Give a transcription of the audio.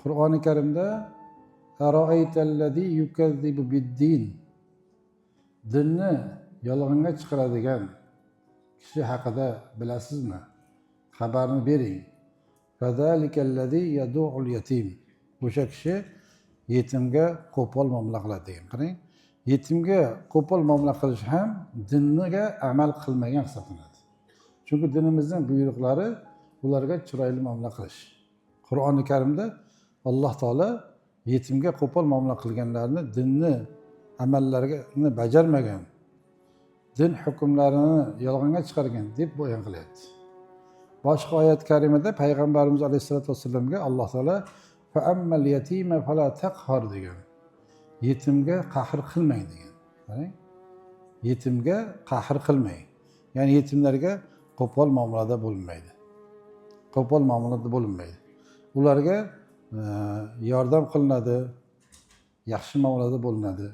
Qur'oni Karimda aroaytallazi yukazzibu biddin, dinni yolg'onga chiqaradigan kishi haqida bilasizmi? Xabarni bering. Fazalikallazi yad'ul yatim. O'sha kishi yetimga qo'pol muomala qiladi degan. Qarang, yetimga qo'pol muomala qilish ham dinniga amal qilmagan hisoblanadi. Chunki dinimizning buyruqlari ularga chiroyli muomala qilish. Qur'oni Karimda Alloh taolo yetimga qo'pol muomala qilganlarni dinni amallarini bajarmagan, din hukmlarini yolg'onga chiqargan deb bayon qilyapti. Boshqa oyat karimada payg'ambarimiz alayhisolatu vassalamga Alloh taolo fa'ammal yatima fala taqhar degan. Yetimga qahr qilmang degan. Qarang, yetimga qahr qilmang. Ya'ni yetimlarga qo'pol muomalada bo'lmaydi. Qo'pol muomalada bo'linmaydi. Ularga yordam qilinadi, yaxshi muomalada bo'linadi.